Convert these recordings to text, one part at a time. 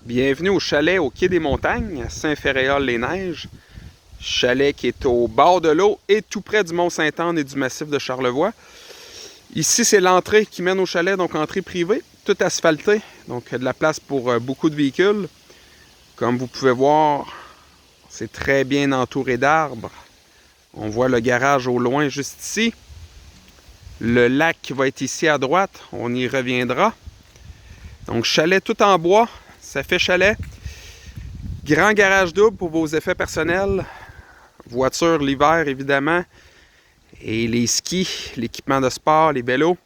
Bienvenue au chalet au Quai des Montagnes, à Saint-Ferréol-les-Neiges. Chalet qui est au bord de l'eau et tout près du Mont-Sainte-Anne et du massif de Charlevoix. Ici, c'est l'entrée qui mène au chalet, donc entrée privée, tout asphalté, donc de la place pour beaucoup de véhicules. Comme vous pouvez voir, c'est très bien entouré d'arbres. On voit le garage au loin juste ici. Le lac qui va être ici à droite, on y reviendra. Donc chalet tout en bois, ça fait chalet. Grand garage double pour vos effets personnels. Voiture l'hiver évidemment. Et les skis, l'équipement de sport, les vélos.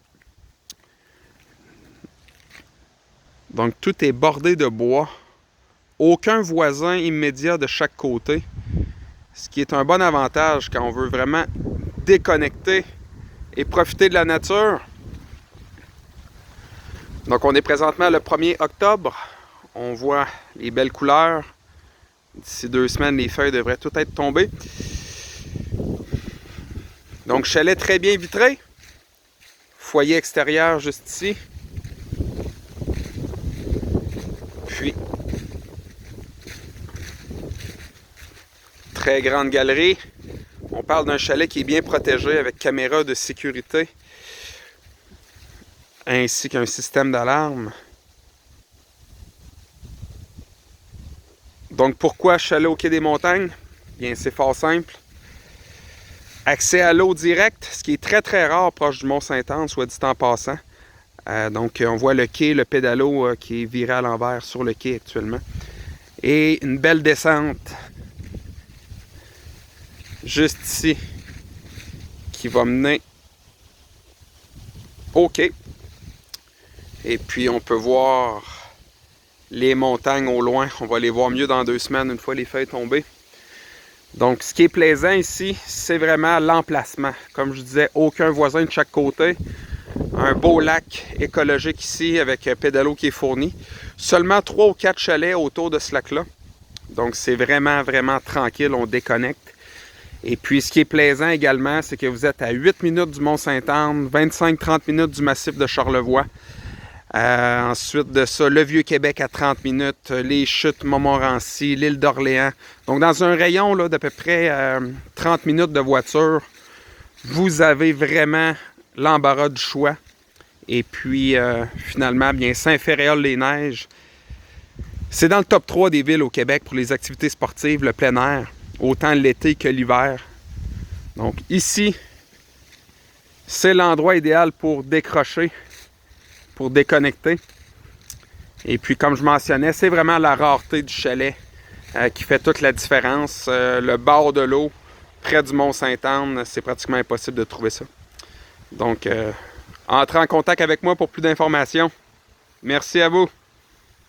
Donc tout est bordé de bois. Aucun voisin immédiat de chaque côté. Ce qui est un bon avantage quand on veut vraiment déconnecter et profiter de la nature. Donc on est présentement le 1er octobre. On voit les belles couleurs. D'ici 2 semaines, les feuilles devraient toutes être tombées. Donc chalet très bien vitré. Foyer extérieur juste ici. Puis très grande galerie. On parle d'un chalet qui est bien protégé avec caméra de sécurité ainsi qu'un système d'alarme. Donc pourquoi chalet au Quai des Montagnes? Bien c'est fort simple. Accès à l'eau direct, ce qui est très très rare proche du Mont-Sainte-Anne, soit dit en passant. Donc on voit le quai, le pédalo qui est viré à l'envers sur le quai actuellement. Et une belle descente juste ici qui va mener au quai. Et puis on peut voir les montagnes au loin. On va les voir mieux dans 2 semaines une fois les feuilles tombées. Donc ce qui est plaisant ici, c'est vraiment l'emplacement. Comme je disais, aucun voisin de chaque côté. Un beau lac écologique ici avec un pédalo qui est fourni. Seulement 3 ou 4 chalets autour de ce lac-là. Donc c'est vraiment tranquille, on déconnecte. Et puis ce qui est plaisant également, c'est que vous êtes à 8 minutes du Mont-Sainte-Anne, 25-30 minutes du massif de Charlevoix. Ensuite de ça, le Vieux-Québec à 30 minutes, les chutes Montmorency, l'île d'Orléans. Donc dans un rayon d'à peu près 30 minutes de voiture, vous avez vraiment l'embarras du choix. Et puis finalement, bien Saint-Ferréol-les-Neiges, c'est dans le top 3 des villes au Québec pour les activités sportives, le plein air, autant l'été que l'hiver. Donc ici, c'est l'endroit idéal pour décrocher, pour déconnecter. Et puis comme je mentionnais, c'est vraiment la rareté du chalet qui fait toute la différence. Le bord de l'eau, près du Mont-Sainte-Anne, c'est pratiquement impossible de trouver ça. Donc, entrez en contact avec moi pour plus d'informations. Merci à vous.